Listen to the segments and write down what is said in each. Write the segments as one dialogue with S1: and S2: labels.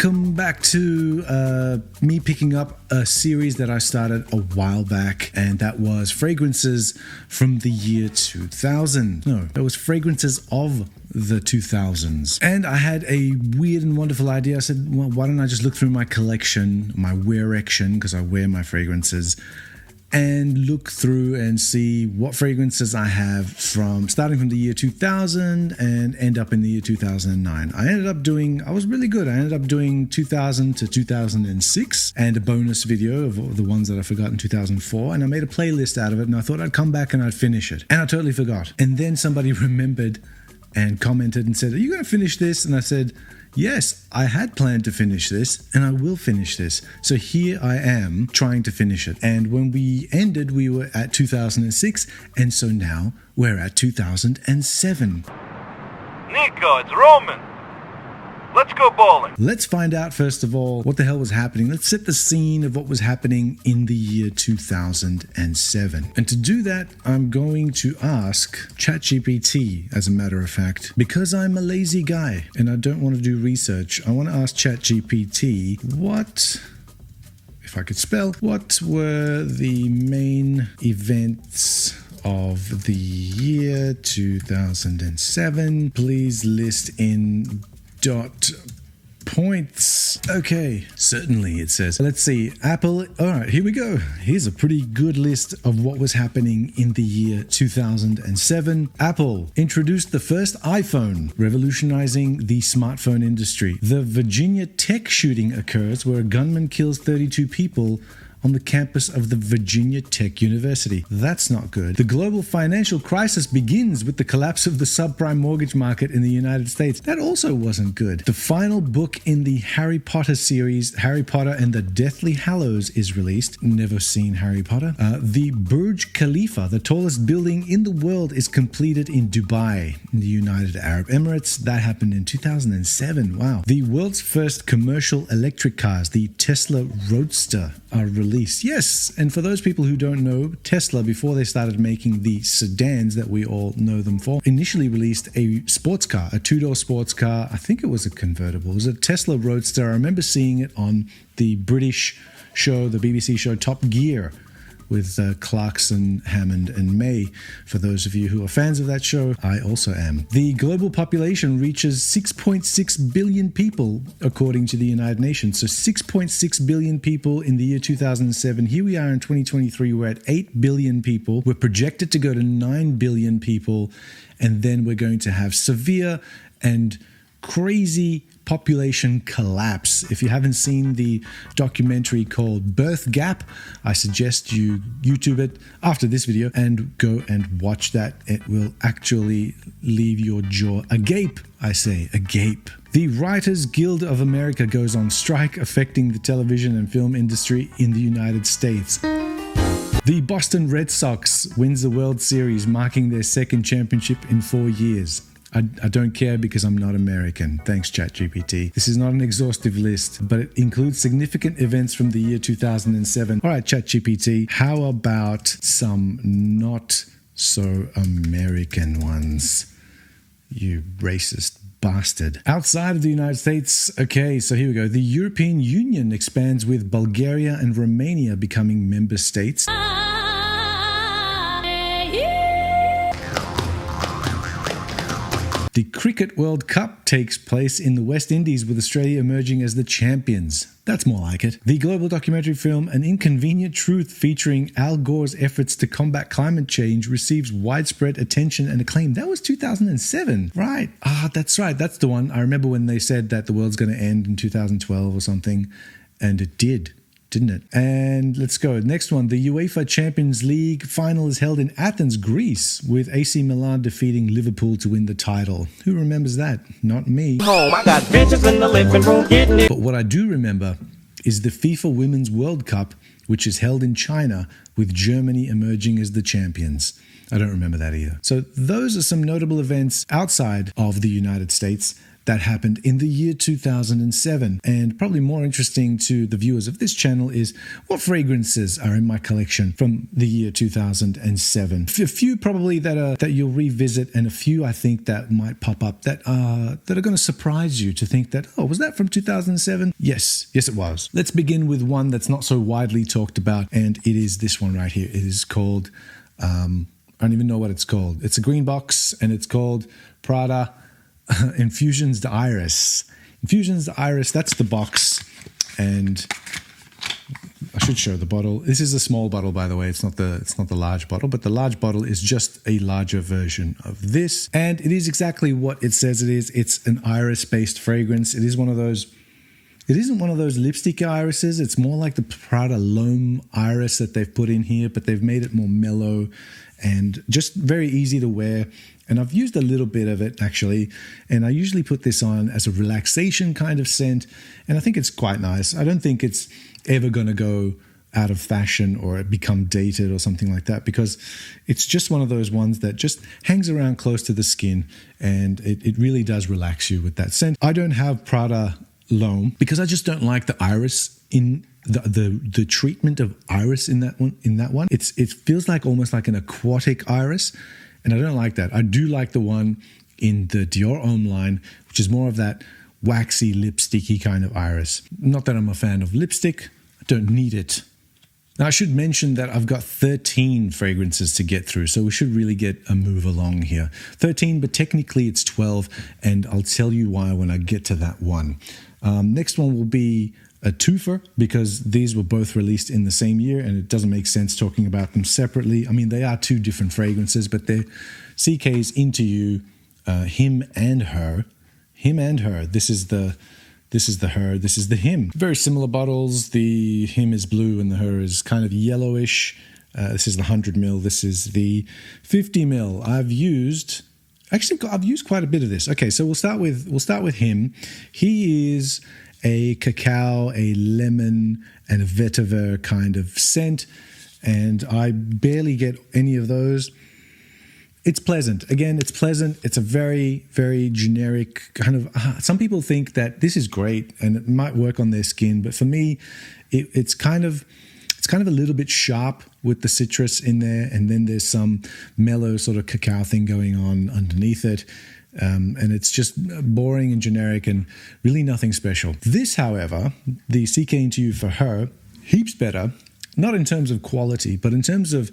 S1: Welcome back to me picking up a series that I started a while back, and that was fragrances from the year 2000. No, that was fragrances of the 2000s. And I had a weird and wonderful idea. I said, well, why don't I just look through my collection, my wear-ection, because I wear my fragrances, and look through and see what fragrances I have from starting from the year 2000 and end up in the year 2009. I was really good. I ended up doing 2000 to 2006 and a bonus video of the ones that I forgot in 2004. And I made a playlist out of it, and I thought I'd come back and I'd finish it. And I totally forgot. And then somebody remembered and commented and said, are you going to finish this? And I said, yes, I had planned to finish this, and I will finish this. So here I am trying to finish it. And when we ended, we were at 2006, and so now we're at 2007.
S2: Nico, it's Roman. Let's go bowling.
S1: Let's find out, first of all, what the hell was happening. Let's set the scene of what was happening in the year 2007. And to do that, I'm going to ask Chat GPT, as a matter of fact, because I'm a lazy guy and I don't want to do research. I want to ask Chat GPT what were the main events of the year 2007? Please list in dot points. Okay, certainly, it says. Let's see, Apple. All right, here we go. Here's a pretty good list of what was happening in the year 2007. Apple introduced the first iPhone, revolutionizing the smartphone industry. The Virginia Tech shooting occurs, where a gunman kills 32 people on the campus of the Virginia Tech University. That's not good. The global financial crisis begins with the collapse of the subprime mortgage market in the United States. That also wasn't good. The final book in the Harry Potter series, Harry Potter and the Deathly Hallows, is released. Never seen Harry Potter. The Burj Khalifa, the tallest building in the world, is completed in Dubai, in the United Arab Emirates. That happened in 2007. Wow. The world's first commercial electric cars, the Tesla Roadster, are released. Yes, and for those people who don't know, Tesla, before they started making the sedans that we all know them for, initially released a sports car, a two-door sports car. I think it was a convertible. It was a Tesla Roadster. I remember seeing it on the British show, the BBC show Top Gear, with Clarkson, Hammond, and May. For those of you who are fans of that show, I also am. The global population reaches 6.6 billion people, according to the United Nations. So 6.6 billion people in the year 2007. Here we are in 2023, we're at 8 billion people. We're projected to go to 9 billion people, and then we're going to have severe and crazy population collapse. If you haven't seen the documentary called Birth Gap, I suggest you YouTube it after this video and go and watch that. It will actually leave your jaw agape. I say agape. The Writers Guild of America goes on strike, affecting the television and film industry in the United States. The Boston Red Sox wins the World Series, marking their second championship in 4 years. I don't care because I'm not American. Thanks, ChatGPT. This is not an exhaustive list, but it includes significant events from the year 2007. All right, ChatGPT, how about some not so American ones? You racist bastard. Outside of the United States, okay, so here we go. The European Union expands with Bulgaria and Romania becoming member states. The Cricket World Cup takes place in the West Indies, with Australia emerging as the champions. That's more like it. The global documentary film An Inconvenient Truth, featuring Al Gore's efforts to combat climate change, receives widespread attention and acclaim. That was 2007, right? That's right. That's the one. I remember when they said that the world's going to end in 2012 or something, and it did. Didn't it? And let's go. Next one. The UEFA Champions League final is held in Athens, Greece, with AC Milan defeating Liverpool to win the title. Who remembers that? Not me.
S3: Home, I got bitches in the living room getting it.
S1: But what I do remember is the FIFA Women's World Cup, which is held in China, with Germany emerging as the champions. I don't remember that either. So those are some notable events outside of the United States that happened in the year 2007. And probably more interesting to the viewers of this channel is what fragrances are in my collection from the year 2007. A few probably that you'll revisit, and a few I think that might pop up that are going to surprise you to think that, oh, was that from 2007? Yes, it was. Let's begin with one that's not so widely talked about, and it is this one right here. It is called, I don't even know what it's called. It's a green box, and it's called Prada Infusions de Iris. Infusions de Iris, that's the box, and I should show the bottle. This is a small bottle, by the way. It's not the large bottle, but the large bottle is just a larger version of this, and it is exactly what it says it is. It's an iris-based fragrance. It is one of those. It isn't one of those lipstick irises. It's more like the Prada L'Homme iris that they've put in here, but they've made it more mellow and just very easy to wear. And I've used a little bit of it actually, and I usually put this on as a relaxation kind of scent, and I think it's quite nice. I don't think it's ever going to go out of fashion or become dated or something like that, because it's just one of those ones that just hangs around close to the skin, and it really does relax you with that scent. I don't have Prada L'Homme because I just don't like the iris in the treatment of iris in that one. It feels like almost like an aquatic iris, and I don't like that. I do like the one in the Dior Homme line, which is more of that waxy lipsticky kind of iris. Not that I'm a fan of lipstick. I don't need it. Now, I should mention that I've got 13 fragrances to get through, so we should really get a move along here. 13, but technically it's 12, and I'll tell you why when I get to that one. Next one will be a twofer, because these were both released in the same year, and it doesn't make sense talking about them separately. I mean, they are two different fragrances, but they're CK's Into You, Him and Her. Him and Her. This is the Her, this is the Him. Very similar bottles. The Him is blue and the Her is kind of yellowish. This is the 100 ml. This is the 50 ml. I've used quite a bit of this. Okay, so we'll start with Him. He is a cacao, a lemon, and a vetiver kind of scent, and I barely get any of those. It's pleasant. Again, it's pleasant. It's a very, very generic kind of. Some people think that this is great and it might work on their skin, but for me, it's kind of a little bit sharp with the citrus in there, and then there's some mellow sort of cacao thing going on underneath it. And it's just boring and generic and really nothing special. This, however, the CK Into You for Her, heaps better, not in terms of quality, but in terms of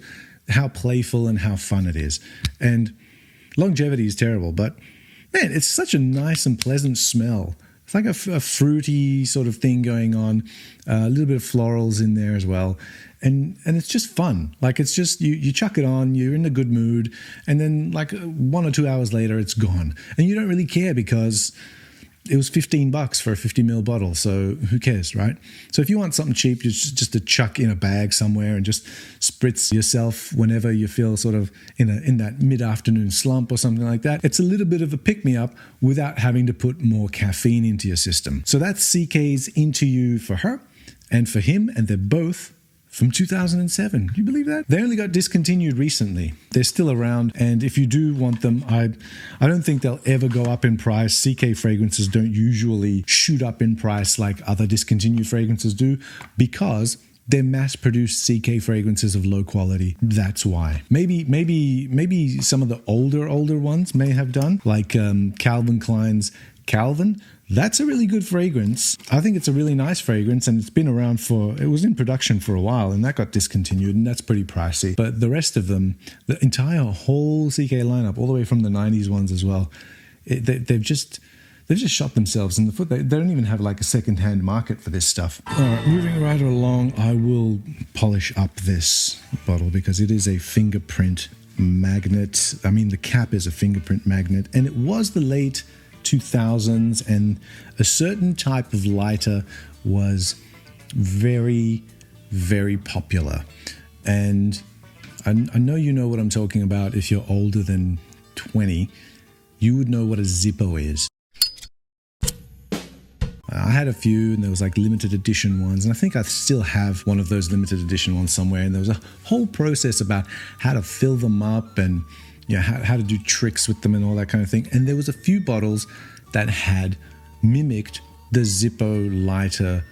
S1: how playful and how fun it is. And longevity is terrible, but man, it's such a nice and pleasant smell. It's like a fruity sort of thing going on, a little bit of florals in there as well. And it's just fun. Like, it's just, you chuck it on, you're in a good mood, and then like 1 or 2 hours later, it's gone. And you don't really care because it was $15 for a 50 ml bottle. So who cares, right? So if you want something cheap, just to chuck in a bag somewhere and just spritz yourself whenever you feel sort of in that mid-afternoon slump or something like that, it's a little bit of a pick-me-up without having to put more caffeine into your system. So that's CK's Into You for Her and for Him, and they're both from 2007. Can you believe that? They only got discontinued recently. They're still around, and if you do want them, I don't think they'll ever go up in price. CK fragrances don't usually shoot up in price like other discontinued fragrances do, because they're mass-produced CK fragrances of low quality. That's why. Maybe some of the older ones may have done, like Calvin Klein's Calvin. That's a really good fragrance. I think it's a really nice fragrance, and it's been around it was in production for a while, and that got discontinued, and that's pretty pricey. But the rest of them, the entire whole CK lineup, all the way from the 90s ones as well, they've just shot themselves in the foot. They don't even have like a second-hand market for this stuff. All right, moving right along, I will polish up this bottle because it is a fingerprint magnet. I mean, the cap is a fingerprint magnet, and it was the late 2000s, and a certain type of lighter was very, very popular. And I know you know what I'm talking about. If you're older than 20, you would know what a Zippo is. I had a few, and there was like limited edition ones, and I think I still have one of those limited edition ones somewhere, and there was a whole process about how to fill them up and how to do tricks with them and all that kind of thing. And there was a few bottles that had mimicked the Zippo lighter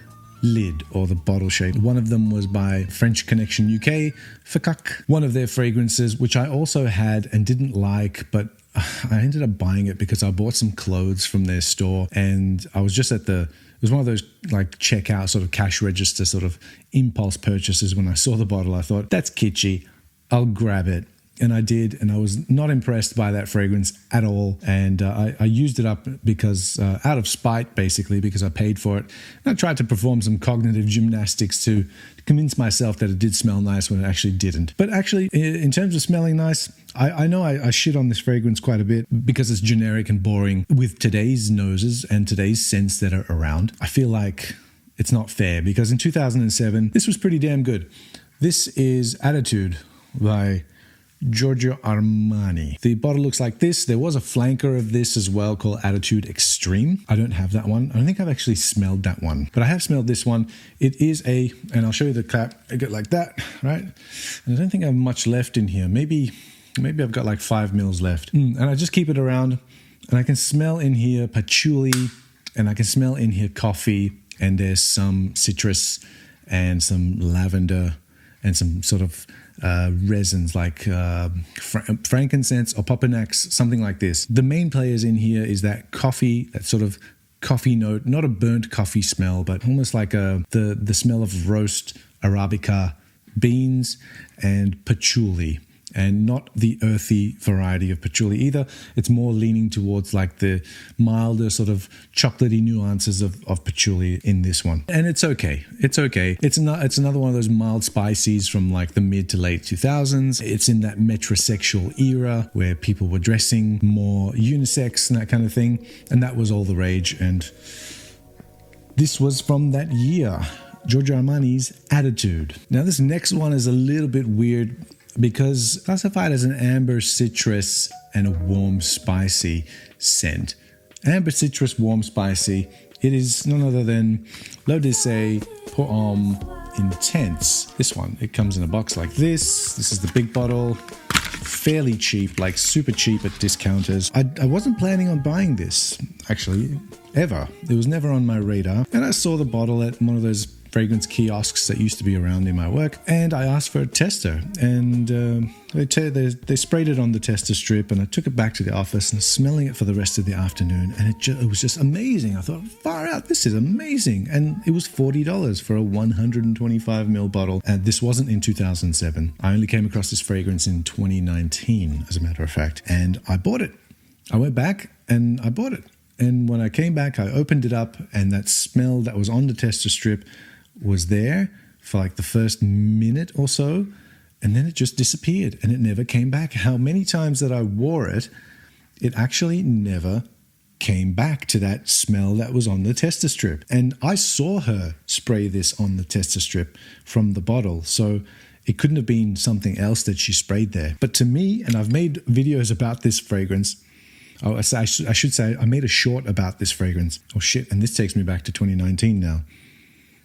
S1: lid or the bottle shape. One of them was by French Connection UK, Fakak, one of their fragrances, which I also had and didn't like, but I ended up buying it because I bought some clothes from their store, and I was just at it was one of those like checkout sort of cash register sort of impulse purchases. When I saw the bottle, I thought, that's kitschy, I'll grab it. And I did, and I was not impressed by that fragrance at all. And I used it up because, out of spite, basically, because I paid for it. And I tried to perform some cognitive gymnastics to convince myself that it did smell nice when it actually didn't. But actually, in terms of smelling nice, I know I shit on this fragrance quite a bit because it's generic and boring with today's noses and today's scents that are around. I feel like it's not fair because in 2007, this was pretty damn good. This is Attitude by Giorgio Armani. The bottle looks like this. There was a flanker of this as well called Attitude Extreme. I don't have that one. I don't think I've actually smelled that one, but I have smelled this one. It is and I'll show you the cap. I get like that, right? And I don't think I have much left in here. Maybe I've got like 5 mils left. And I just keep it around, and I can smell in here patchouli, and I can smell in here coffee, and there's some citrus and some lavender and some sort of resins like frankincense or popinax, something like this. The main players in here is that coffee, that sort of coffee note, not a burnt coffee smell, but almost like the smell of roast Arabica beans and patchouli. And not the earthy variety of patchouli either. It's more leaning towards like the milder sort of chocolatey nuances of patchouli in this one. And it's okay. It's okay. It's another one of those mild spices from like the mid to late 2000s. It's in that metrosexual era where people were dressing more unisex and that kind of thing. And that was all the rage. And this was from that year. Giorgio Armani's Attitude. Now this next one is a little bit weird because classified as an amber citrus and a warm spicy scent. Amber citrus, warm spicy. It is none other than L'Odyssée Pour Homme Intense. This one, it comes in a box like this. This is the big bottle. Fairly cheap, like super cheap at discounters. I wasn't planning on buying this, actually, ever. It was never on my radar. And I saw the bottle at one of those fragrance kiosks that used to be around in my work, and I asked for a tester, and they sprayed it on the tester strip, and I took it back to the office and was smelling it for the rest of the afternoon, and it was just amazing. I thought, far out, this is amazing. And it was $40 for a 125 ml bottle, and this wasn't in 2007. I only came across this fragrance in 2019, as a matter of fact, and I bought it. I went back and I bought it. And when I came back, I opened it up, and that smell that was on the tester strip was there for like the first minute or so, and then it just disappeared and it never came back. How many times that I wore it, it actually never came back to that smell that was on the tester strip. And I saw her spray this on the tester strip from the bottle, so it couldn't have been something else that she sprayed there. But to me, and I've made videos about this fragrance, I should say I made a short about this fragrance. Oh shit, and this takes me back to 2019 now,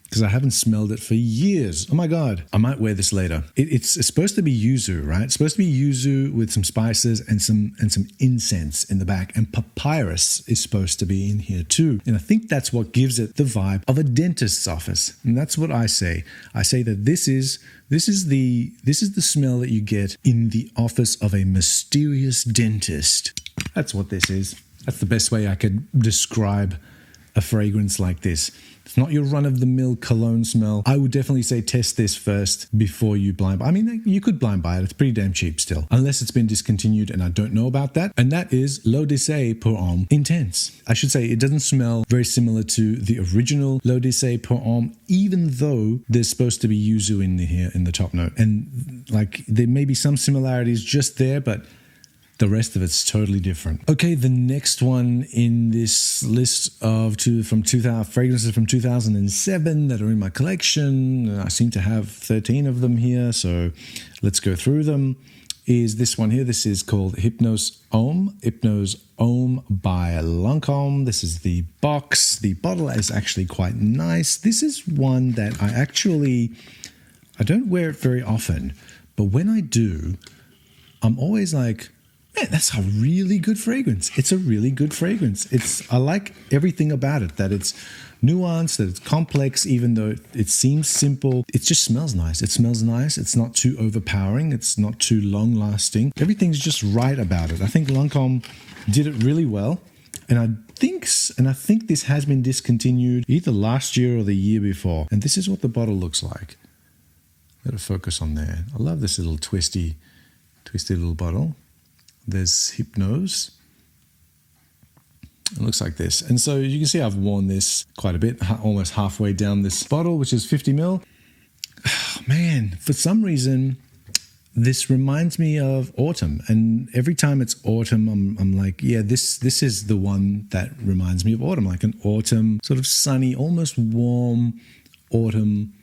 S1: because I haven't smelled it for years. Oh my God. I might wear this later. It's supposed to be yuzu, right? It's supposed to be yuzu with some spices and some incense in the back. And papyrus is supposed to be in here too. And I think that's what gives it the vibe of a dentist's office. And that's what I say. I say that this is the smell that you get in the office of a mysterious dentist. That's what this is. That's the best way I could describe a fragrance like this. It's not your run-of-the-mill cologne smell. I would definitely say test this first before you blind buy. I mean, you could blind buy it. It's pretty damn cheap still, unless it's been discontinued and I don't know about that. And that is L'Odyssée Pour Homme Intense. I should say it doesn't smell very similar to the original L'Odyssée Pour Homme, even though there's supposed to be yuzu in here in the top note. And like there may be some similarities just there, but the rest of it's totally different. Okay, the next one in this list of fragrances from 2007 that are in my collection, I seem to have 13 of them here, so let's go through them, is this one here. This is called Hypnose Homme. Hypnose Homme by Lancome. This is the box. The bottle is actually quite nice. This is one that I don't wear it very often, but when I do, I'm always like, Man, that's a really good fragrance. It's a really good fragrance. I like everything about it, that it's nuanced, that it's complex, even though it seems simple. It just smells nice. It smells nice. It's not too overpowering. It's not too long lasting. Everything's just right about it. I think Lancome did it really well. And I think this has been discontinued either last year or the year before. And this is what the bottle looks like. Let it focus on there. I love this little twisty little bottle. There's Hypnose. It looks like this. And so you can see I've worn this quite a bit, almost halfway down this bottle, which is 50 ml. Oh, man, for some reason, this reminds me of autumn. And every time it's autumn, I'm like, yeah, this is the one that reminds me of autumn, like an autumn, sort of sunny, almost warm autumn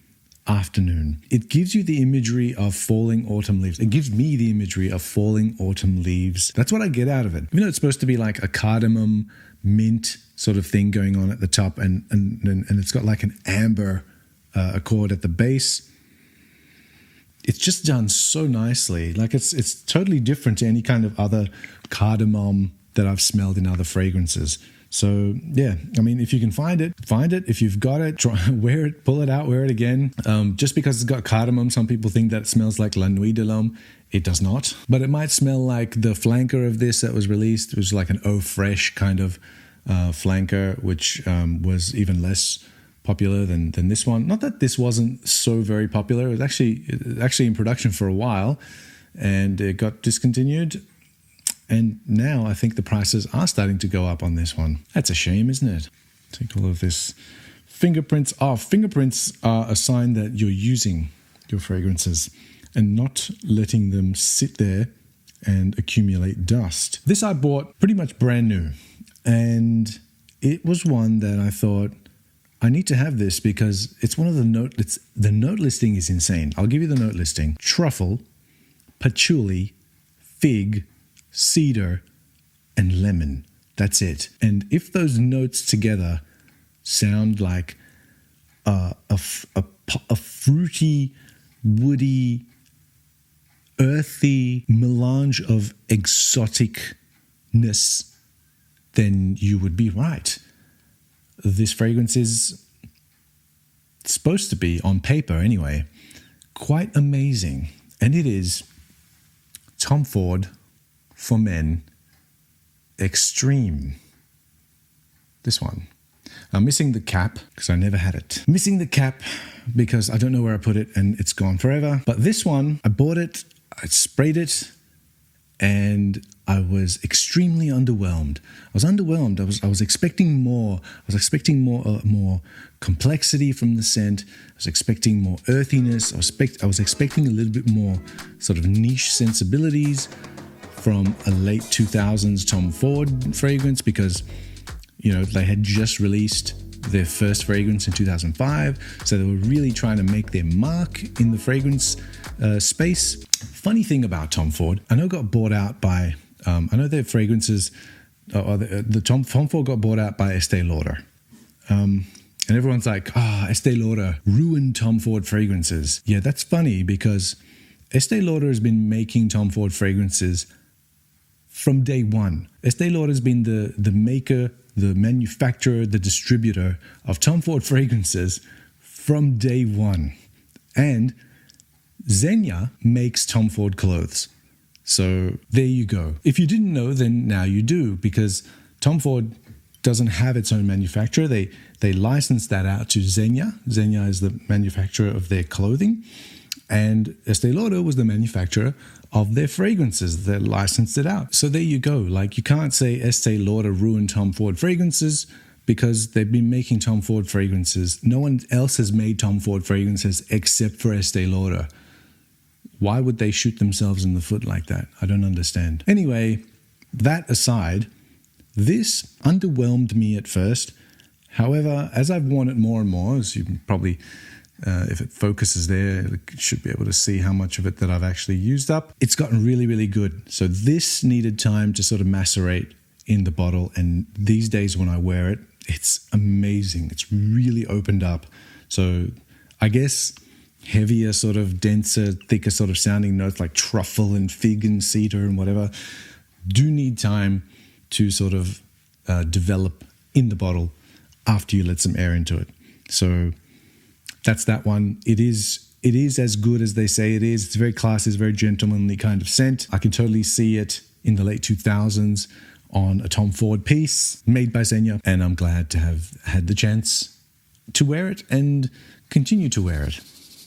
S1: afternoon. It gives you the imagery of falling autumn leaves. It gives me the imagery of falling autumn leaves. That's what I get out of it. Even though it's supposed to be like a cardamom mint sort of thing going on at the top, and it's got like an amber accord at the base. It's just done so nicely. Like it's totally different to any kind of other cardamom that I've smelled in other fragrances. So yeah, I mean, if you can find it. If you've got it, try wear it, pull it out, wear it again. Just because it's got cardamom, some people think that it smells like La Nuit de l'Homme. It does not, but it might smell like the flanker of this that was released. It was like an Eau Fraiche kind of flanker, which was even less popular than this one. Not that this wasn't so very popular. It was actually in production for a while, and it got discontinued. And now I think the prices are starting to go up on this one. That's a shame, isn't it? Take all of this. Fingerprints off. Fingerprints are a sign that you're using your fragrances and not letting them sit there and accumulate dust. This I bought pretty much brand new. And it was one that I thought, I need to have this because it's one of the note listing is insane. I'll give you the note listing. Truffle, patchouli, fig, cedar, and lemon. That's it. And if those notes together sound like a fruity, woody, earthy melange of exoticness, then you would be right. This fragrance is supposed to be, on paper anyway, quite amazing. And it is Tom Ford for Men Extreme. This one. I'm missing the cap because I never had it. Missing the cap because I don't know where I put it and it's gone forever. But this one, I bought it, I sprayed it, and I was extremely underwhelmed. I was expecting more. I was expecting more complexity from the scent. I was expecting more earthiness. I was expecting a little bit more sort of niche sensibilities from a late 2000s Tom Ford fragrance, because they had just released their first fragrance in 2005, so they were really trying to make their mark in the fragrance space. Funny thing about Tom Ford, I know it got bought out by, I know their fragrances, the Tom Ford got bought out by Estee Lauder. And everyone's like, Estee Lauder ruined Tom Ford fragrances. Yeah, that's funny because Estee Lauder has been making Tom Ford fragrances from day one. Estee Lauder has been the maker, the manufacturer, the distributor of Tom Ford fragrances from day one. And Zegna makes Tom Ford clothes. So there you go. If you didn't know, then now you do, because Tom Ford doesn't have its own manufacturer. They licensed that out to Zegna. Zegna is the manufacturer of their clothing. And Estee Lauder was the manufacturer of their fragrances that licensed it out. So there you go. Like, you can't say Estee Lauder ruined Tom Ford fragrances because they've been making Tom Ford fragrances. No one else has made Tom Ford fragrances except for Estee Lauder. Why would they shoot themselves in the foot like that? I don't understand. Anyway, that aside, this underwhelmed me at first. However, as I've worn it more and more, as you can probably, if it focuses there, you should be able to see how much of it that I've actually used up. It's gotten really, really good. So this needed time to sort of macerate in the bottle. And these days when I wear it, it's amazing. It's really opened up. So I guess heavier, sort of denser, thicker sort of sounding notes like truffle and fig and cedar and whatever do need time to sort of develop in the bottle after you let some air into it. So that's that one. It is as good as they say it is. It's very classy, it's a very gentlemanly kind of scent. I can totally see it in the late 2000s on a Tom Ford piece made by Zegna, and I'm glad to have had the chance to wear it and continue to wear it.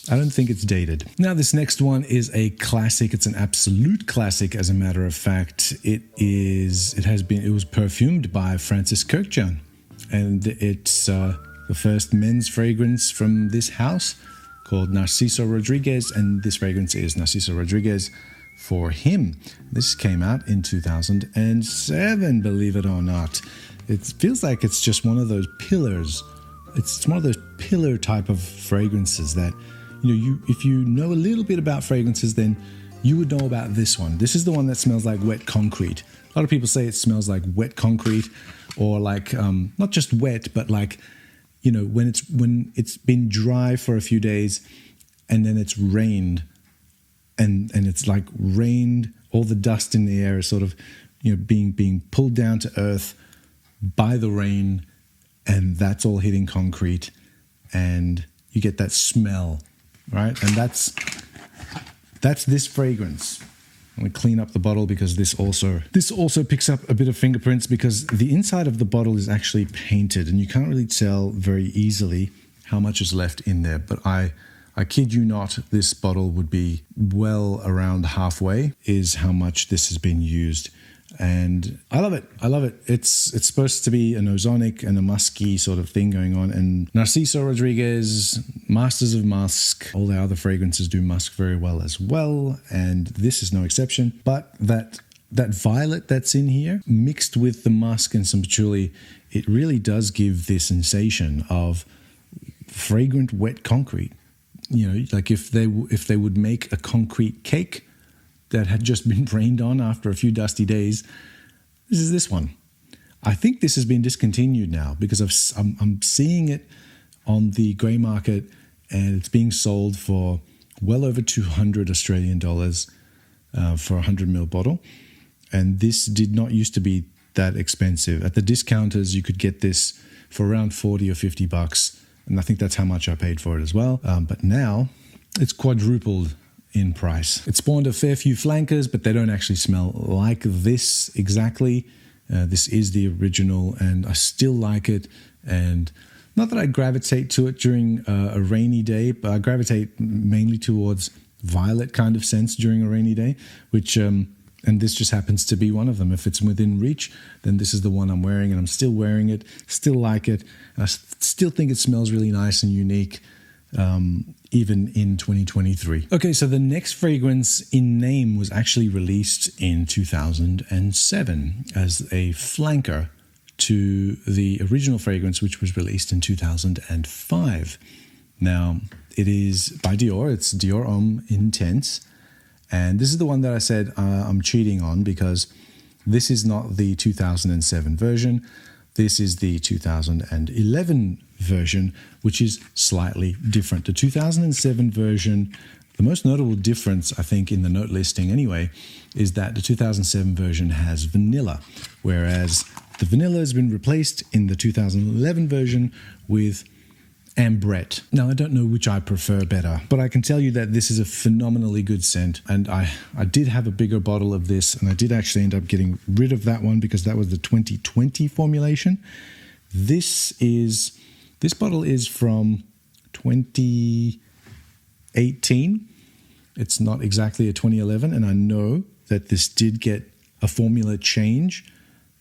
S1: I don't think it's dated. Now, this next one is a classic. It's an absolute classic, as a matter of fact. It was perfumed by Francis Kurkdjian, and it's the first men's fragrance from this house called Narciso Rodriguez, and this fragrance is Narciso Rodriguez for him. This came out in 2007, believe it or not. It feels like it's just one of those pillars. It's one of those pillar type of fragrances that, if you know a little bit about fragrances, then you would know about this one. This is the one that smells like wet concrete. A lot of people say it smells like wet concrete, or like not just wet, but like, when it's been dry for a few days and then it's rained, and it's like rained, all the dust in the air is sort of being pulled down to earth by the rain, and that's all hitting concrete, and you get that smell. Right, and that's this fragrance. I'm going to clean up the bottle because this also picks up a bit of fingerprints, because the inside of the bottle is actually painted, and you can't really tell very easily how much is left in there. But I kid you not, this bottle would be well around halfway is how much this has been used. And I love it. It's supposed to be an ozonic and a musky sort of thing going on. And Narciso Rodriguez, masters of musk. All their other fragrances do musk very well as well, and this is no exception. But that violet that's in here, mixed with the musk and some patchouli, it really does give this sensation of fragrant wet concrete. Like if they would make a concrete cake that had just been rained on after a few dusty days, this is this one. I think this has been discontinued now, because I'm seeing it on the grey market, and it's being sold for well over 200 Australian dollars for a 100 ml bottle. And this did not used to be that expensive. At the discounters, you could get this for around 40 or 50 bucks. And I think that's how much I paid for it as well. But now it's quadrupled in price. It spawned a fair few flankers, but they don't actually smell like this exactly. This is the original, and I still like it. And not that I gravitate to it during a rainy day, but I gravitate mainly towards violet kind of scents during a rainy day, which, and this just happens to be one of them. If it's within reach, then this is the one I'm wearing, and I'm still wearing it, still like it. And I still think it smells really nice and unique, even in 2023. Okay, so the next fragrance in name was actually released in 2007 as a flanker to the original fragrance, which was released in 2005. Now, it is by Dior. It's Dior Homme Intense. And this is the one that I said I'm cheating on, because this is not the 2007 version. This is the 2011 version, which is slightly different. The 2007 version, the most notable difference, I think, in the note listing anyway, is that the 2007 version has vanilla, whereas the vanilla has been replaced in the 2011 version with ambrette. Now, I don't know which I prefer better, but I can tell you that this is a phenomenally good scent. And I did have a bigger bottle of this, and I did actually end up getting rid of that one because that was the 2020 formulation. This bottle is from 2018. It's not exactly a 2011, and I know that this did get a formula change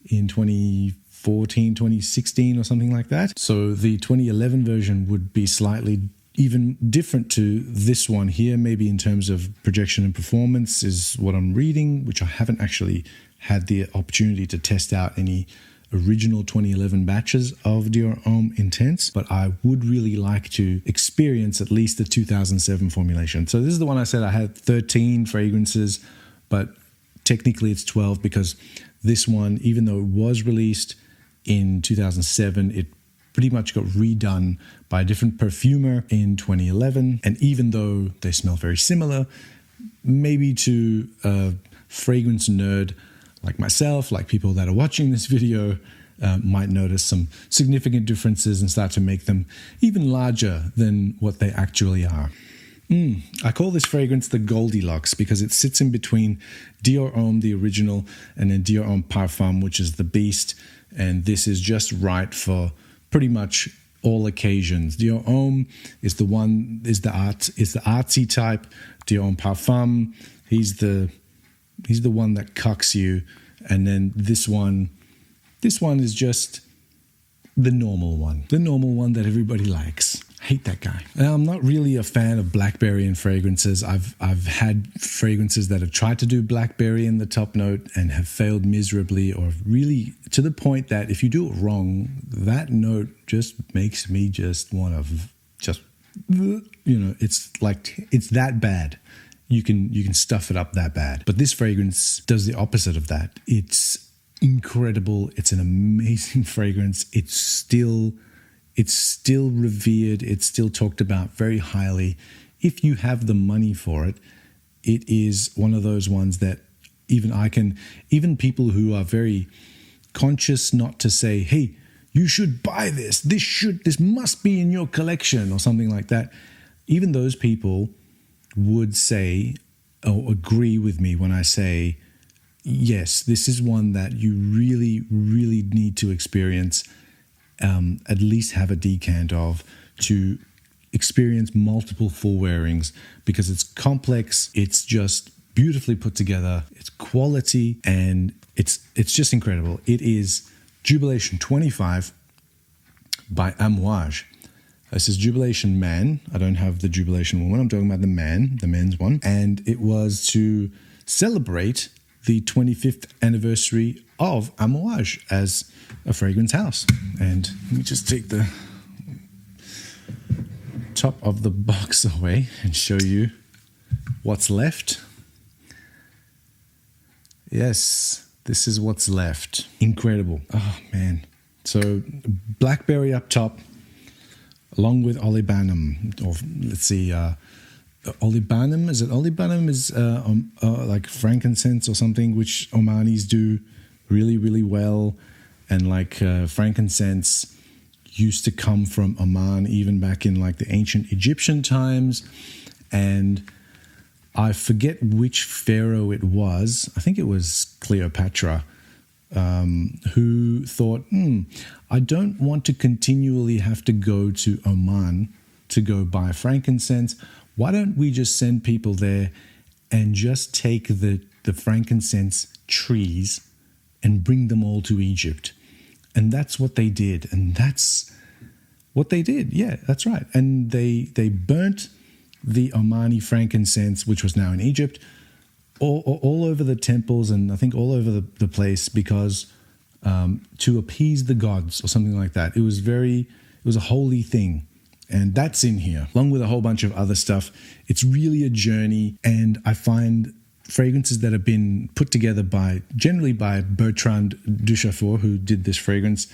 S1: in 2014, 2016 or something like that. So the 2011 version would be slightly even different to this one here, maybe in terms of projection and performance is what I'm reading, which I haven't actually had the opportunity to test out any original 2011 batches of Dior Homme Intense, but I would really like to experience at least the 2007 formulation. So this is the one I said I had 13 fragrances, but technically it's 12 because this one, even though it was released in 2007, it pretty much got redone by a different perfumer in 2011. And even though they smell very similar, maybe to a fragrance nerd like myself, like people that are watching this video, might notice some significant differences and start to make them even larger than what they actually are. I call this fragrance the Goldilocks because it sits in between Dior Homme, the original, and then Dior Homme Parfum, which is the beast. And this is just right for pretty much all occasions. Dior Homme is the artsy type. Dior Homme Parfum, he's the one that cucks you. And then this one is just the normal one that everybody likes. Hate that guy. Now, I'm not really a fan of blackberry in fragrances. I've had fragrances that have tried to do blackberry in the top note and have failed miserably, or really to the point that if you do it wrong, that note just makes me just want to it's that bad. You can stuff it up that bad. But this fragrance does the opposite of that. It's incredible. It's an amazing fragrance. It's still revered. It's still talked about very highly. If you have the money for it, it is one of those ones that even people who are very conscious not to say, hey, you should buy this. This must be in your collection or something like that. Even those people would say or agree with me when I say, yes, this is one that you really, really need to experience. At least have a decant of, to experience multiple full wearings, because it's complex, it's just beautifully put together, it's quality, and it's just incredible. It is Jubilation 25 by Amouage. This is Jubilation Man. I don't have the Jubilation Woman. I'm talking about the men's one. And it was to celebrate the 25th anniversary of Amouage as a fragrance house. And let me just take the top of the box away and show you what's left. Yes, this is what's left. Incredible. Oh, man. So blackberry up top, along with olibanum, or let's see, olibanum. Is it olibanum? Is like frankincense or something, which Armani's do really, really well. And like frankincense used to come from Oman even back in like the ancient Egyptian times. And I forget which pharaoh it was. I think it was Cleopatra, who thought, I don't want to continually have to go to Oman to go buy frankincense. Why don't we just send people there and just take the frankincense trees and bring them all to Egypt? And that's what they did. And that's what they did. Yeah, that's right. And they burnt the Omani frankincense, which was now in Egypt, all over the temples, and I think all over the place, because to appease the gods or something like that. It was a holy thing. And that's in here, along with a whole bunch of other stuff. It's really a journey. And I find fragrances that have been put together generally by Bertrand Duchaufour, who did this fragrance,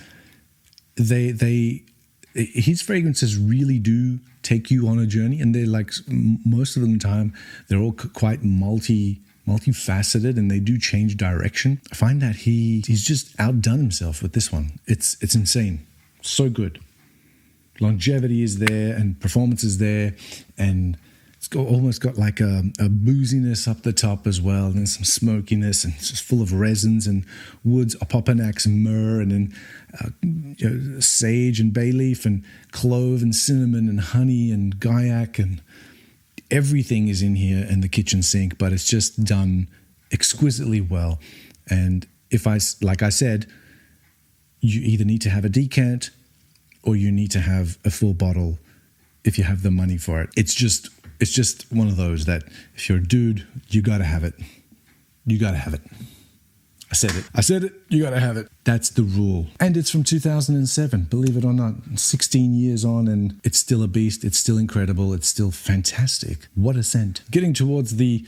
S1: his fragrances really do take you on a journey, and they're like, most of the time, they're all quite multifaceted, and they do change direction. I find that he's just outdone himself with this one. It's insane. So good. Longevity is there, and performance is there, and it's almost got like a booziness up the top as well, and then some smokiness, and it's just full of resins and woods, opopanax and myrrh, and then sage and bay leaf and clove and cinnamon and honey and gaiac, and everything is in here in the kitchen sink, but it's just done exquisitely well. And like I said, you either need to have a decant or you need to have a full bottle if you have the money for it. It's just one of those that if you're a dude, you gotta have it. You gotta have it. I said it, you gotta have it. That's the rule. And it's from 2007, believe it or not. 16 years on, and it's still a beast. It's still incredible. It's still fantastic. What a scent. Getting towards the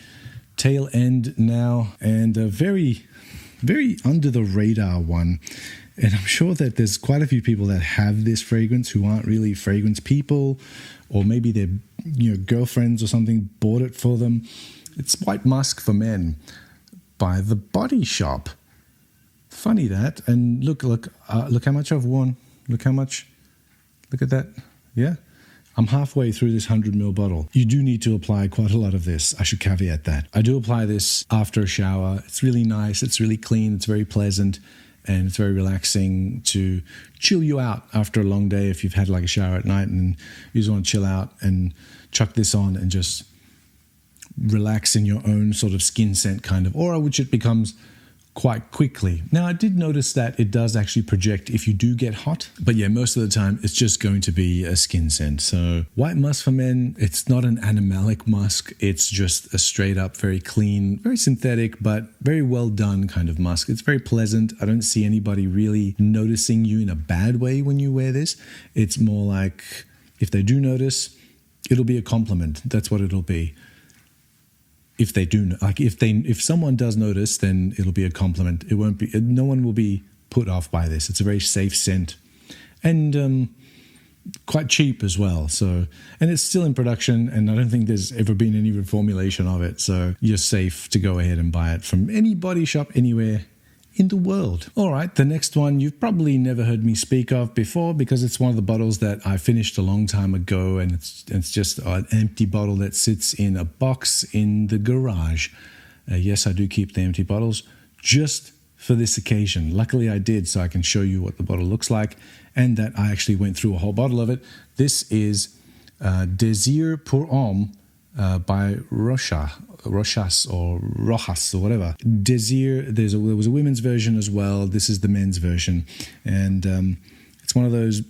S1: tail end now, and a very, very under the radar one. And I'm sure that there's quite a few people that have this fragrance who aren't really fragrance people, or maybe their girlfriends or something bought it for them. It's White Musk for Men by The Body Shop. funny that. And look how much I've worn. Look how much. Look at that. Yeah. I'm halfway through this 100ml bottle. You do need to apply quite a lot of this. I should caveat that. I do apply this after a shower. It's really nice. It's really clean. It's very pleasant. And it's very relaxing to chill you out after a long day. If you've had like a shower at night and you just want to chill out and chuck this on and just relax in your own sort of skin scent kind of aura, which it becomes quite quickly. Now, I did notice that it does actually project if you do get hot, but yeah, most of the time it's just going to be a skin scent. So white musk for men, it's not an animalic musk. It's just a straight up, very clean, very synthetic, but very well done kind of musk. It's very pleasant. I don't see anybody really noticing you in a bad way when you wear this. It's more like if they do notice, it'll be a compliment. That's what it'll be. If they do, like if someone does notice, then it'll be a compliment. It won't be. No one will be put off by this. It's a very safe scent, and quite cheap as well. So, and it's still in production, and I don't think there's ever been any reformulation of it. So you're safe to go ahead and buy it from any body shop anywhere in the world. All right, the next one you've probably never heard me speak of before because it's one of the bottles that I finished a long time ago, and it's just an empty bottle that sits in a box in the garage. Yes, I do keep the empty bottles just for this occasion. Luckily I did, so I can show you what the bottle looks like and that I actually went through a whole bottle of it. This is Desir pour Homme by Rochas or whatever. Desir, there was a women's version as well. This is the men's version, and it's one of those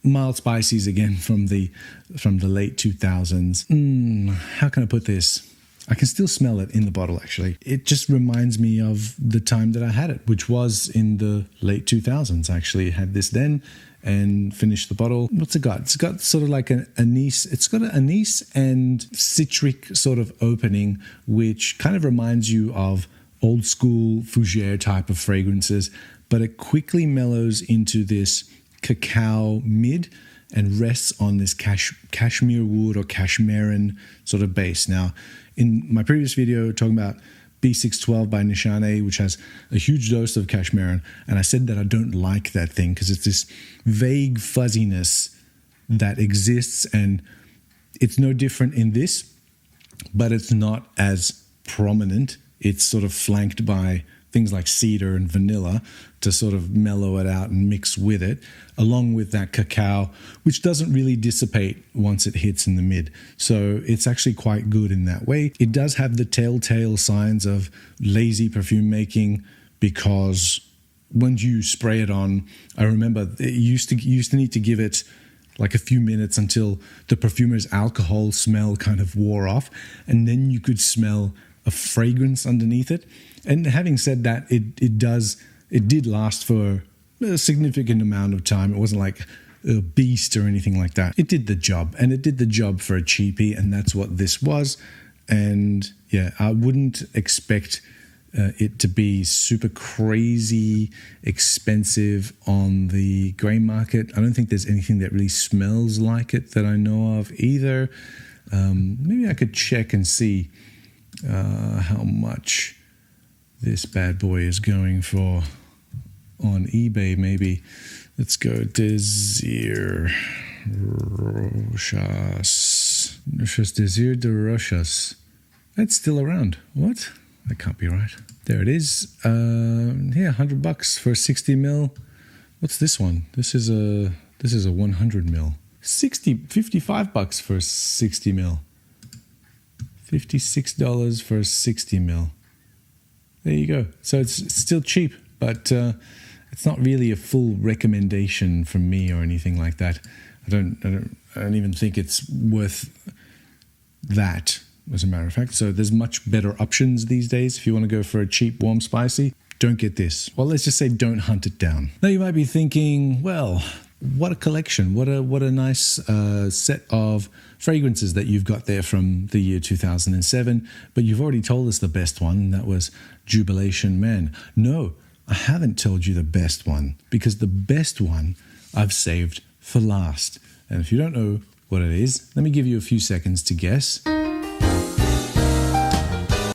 S1: mild spices again from the late 2000s. How can I put this? I can still smell it in the bottle, actually. It just reminds me of the time that I had it, which was in the late 2000s. I actually had this then and finished the bottle. What's it got? It's got sort of like an anise. It's got an anise and citric sort of opening, which kind of reminds you of old school fougere type of fragrances, but it quickly mellows into this cacao mid and rests on this cashmere wood or cashmeran sort of base. Now, in my previous video talking about B612 by Nishane, which has a huge dose of cashmeran, and I said that I don't like that thing because it's this vague fuzziness that exists, and it's no different in this, but it's not as prominent. It's sort of flanked by things like cedar and vanilla to sort of mellow it out and mix with it, along with that cacao, which doesn't really dissipate once it hits in the mid. So it's actually quite good in that way. It does have the telltale signs of lazy perfume making because when you spray it on, I remember it used to need to give it like a few minutes until the perfumer's alcohol smell kind of wore off, and then you could smell a fragrance underneath it. And having said that, it did last for a significant amount of time. It wasn't like a beast or anything like that. It did the job, and it did the job for a cheapie, and that's what this was. And yeah, I wouldn't expect it to be super crazy expensive on the grey market. I don't think there's anything that really smells like it that I know of either. Maybe I could check and see how much this bad boy is going for on eBay. Maybe let's go Desir Rochas Desir de Rochas. That's still around. What? That can't be right. There it is. Yeah, $100 for 60 ml. What's this one? This is a 100 ml. $55 for 60 ml. $56 for 60 ml. There you go. So it's still cheap, but it's not really a full recommendation from me or anything like that. I don't even think it's worth that, as a matter of fact. So there's much better options these days. If you want to go for a cheap, warm, spicy, don't get this. Well, let's just say don't hunt it down. Now you might be thinking, well, what a collection. What a nice set of fragrances that you've got there from the year 2007. But you've already told us the best one, and that was Jubilation Man. No, I haven't told you the best one, because the best one I've saved for last. And if you don't know what it is, let me give you a few seconds to guess.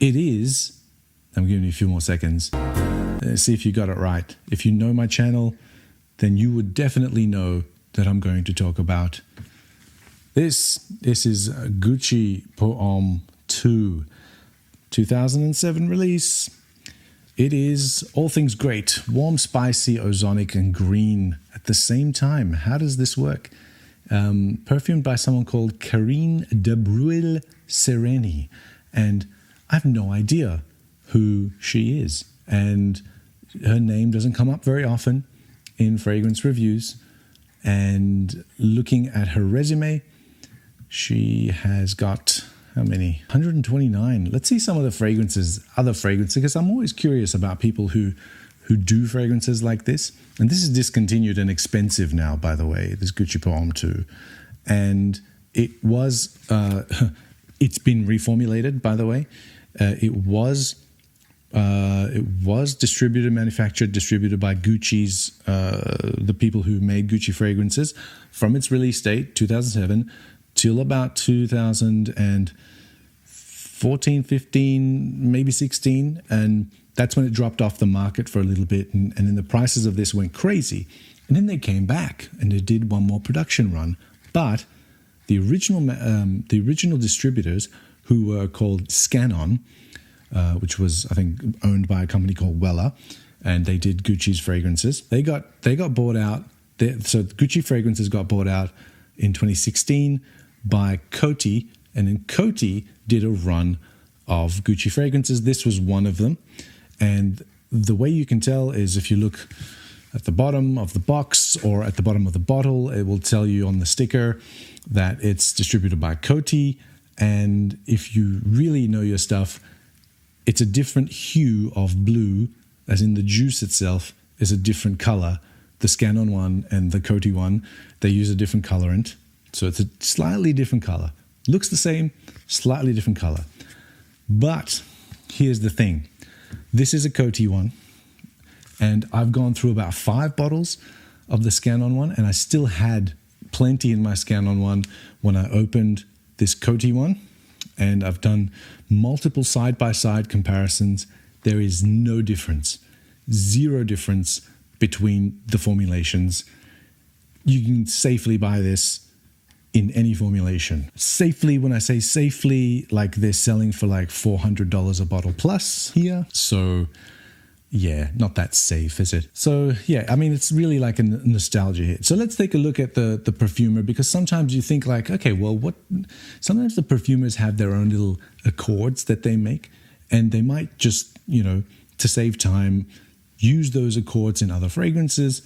S1: It is, I'm giving you a few more seconds, See if you got it right. If you know my channel, then you would definitely know that I'm going to talk about this. This is Gucci Pour Homme 2, 2007 release. It is all things great, warm, spicy, ozonic, and green at the same time. How does this work? Perfumed by someone called Karine de Bruil Sereni, and I have no idea who she is, and her name doesn't come up very often in fragrance reviews. And looking at her resume, she has got how many? 129. Let's see some of the fragrances, other fragrances, because I'm always curious about people who do fragrances like this. And this is discontinued and expensive now, by the way, this Gucci Pour Homme 2. And it was, it's been reformulated, by the way. It was distributed by Gucci's, the people who made Gucci fragrances, from its release date, 2007, till about 2014, 15, maybe 16. And that's when it dropped off the market for a little bit. And then the prices of this went crazy. And then they came back and they did one more production run. But the original distributors, who were called Scanon, which was, I think, owned by a company called Wella, and they did Gucci's fragrances. They got bought out. So Gucci fragrances got bought out in 2016 by Coty, and then Coty did a run of Gucci fragrances. This was one of them, and the way you can tell is if you look at the bottom of the box or at the bottom of the bottle, it will tell you on the sticker that it's distributed by Coty. And if you really know your stuff, it's a different hue of blue, as in the juice itself is a different color. The Scanon one and the Coty one, they use a different colorant. So it's a slightly different color. Looks the same, slightly different color. But here's the thing. This is a Coty one. And I've gone through about 5 bottles of the Scanon one, and I still had plenty in my Scanon one when I opened this Coty one. And I've done multiple side-by-side comparisons. There is no difference, 0 difference between the formulations. You can safely buy this in any formulation. Safely, when I say safely, like they're selling for like $400 a bottle plus here. So yeah, not that safe, is it? So yeah, I mean, it's really like a nostalgia hit. So let's take a look at the perfumer, because sometimes you think like, okay, well, sometimes the perfumers have their own little accords that they make, and they might just, to save time, use those accords in other fragrances.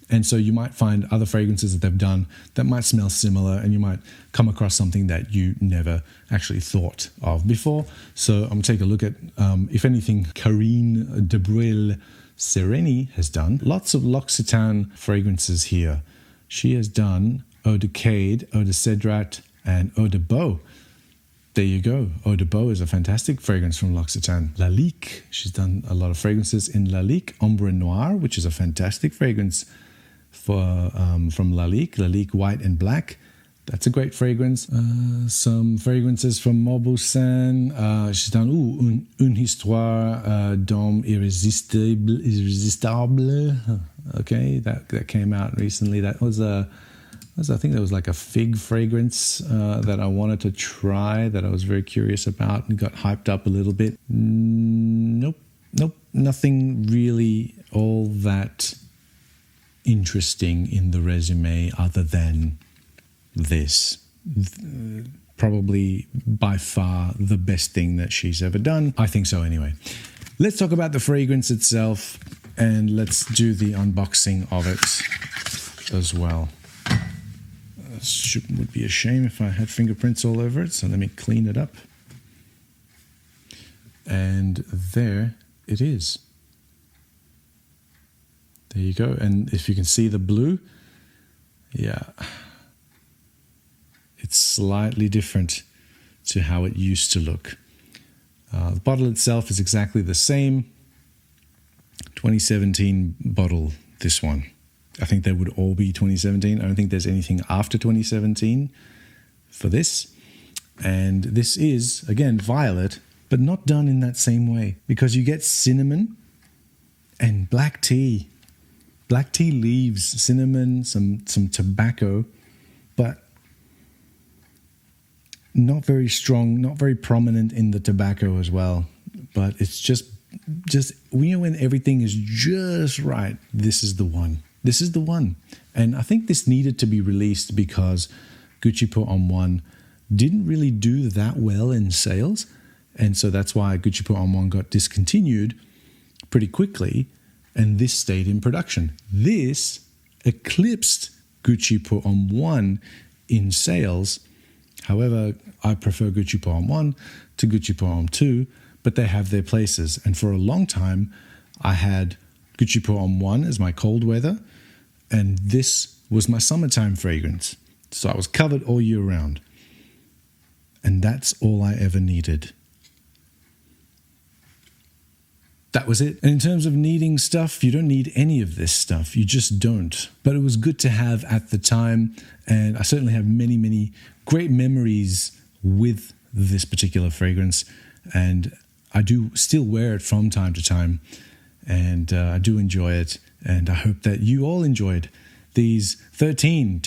S1: And so you might find other fragrances that they've done that might smell similar, and you might come across something that you never actually thought of before. So I'm going to take a look at, if anything, Karine de Bruil Sereni has done. Lots of L'Occitane fragrances here. She has done Eau de Cade, Eau de Cedrat, and Eau de Beau. There you go. Eau de Beau is a fantastic fragrance from L'Occitane. Lalique, she's done a lot of fragrances in Lalique. Ombre Noir, which is a fantastic fragrance from Lalique White and Black. That's a great fragrance. Some fragrances from Mauboussin. She's done Une Histoire d'Homme Irrésistible. Okay, that came out recently. I think that was like a fig fragrance that I wanted to try, that I was very curious about and got hyped up a little bit. Nope, nothing really all that interesting in the resume other than this. Probably by far the best thing that she's ever done. I think so anyway. Let's talk about the fragrance itself, and let's do the unboxing of it as well. Would be a shame if I had fingerprints all over it, so let me clean it up. And there it is. There you go. And if you can see the blue, yeah, it's slightly different to how it used to look. The bottle itself is exactly the same. 2017 bottle, this one. I think they would all be 2017. I don't think there's anything after 2017 for this. And this is, again, violet, but not done in that same way, because you get cinnamon and black tea. Black tea leaves, cinnamon, some tobacco, but not very strong, not very prominent in the tobacco as well. But it's just when everything is just right, this is the one. This is the one. And I think this needed to be released because Gucci Pour Homme 1 didn't really do that well in sales. And so that's why Gucci Pour Homme 1 got discontinued pretty quickly, and this stayed in production. This eclipsed Gucci Pour Homme 1 in sales. However, I prefer Gucci Pour Homme 1 to Gucci Pour Homme 2, but they have their places. And for a long time, I had Gucci Pour Homme 1 as my cold weather, and this was my summertime fragrance. So I was covered all year round. And that's all I ever needed. That was it. And in terms of needing stuff, you don't need any of this stuff. You just don't. But it was good to have at the time. And I certainly have many, many great memories with this particular fragrance. And I do still wear it from time to time. And I do enjoy it. And I hope that you all enjoyed these 13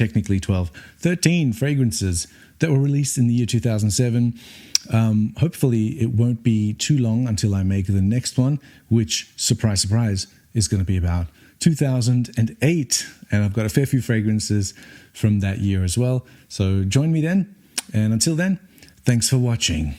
S1: fragrances that were released in the year 2007. Hopefully it won't be too long until I make the next one, which, surprise, surprise, is going to be about 2008. And I've got a fair few fragrances from that year as well. So join me then. And until then, thanks for watching.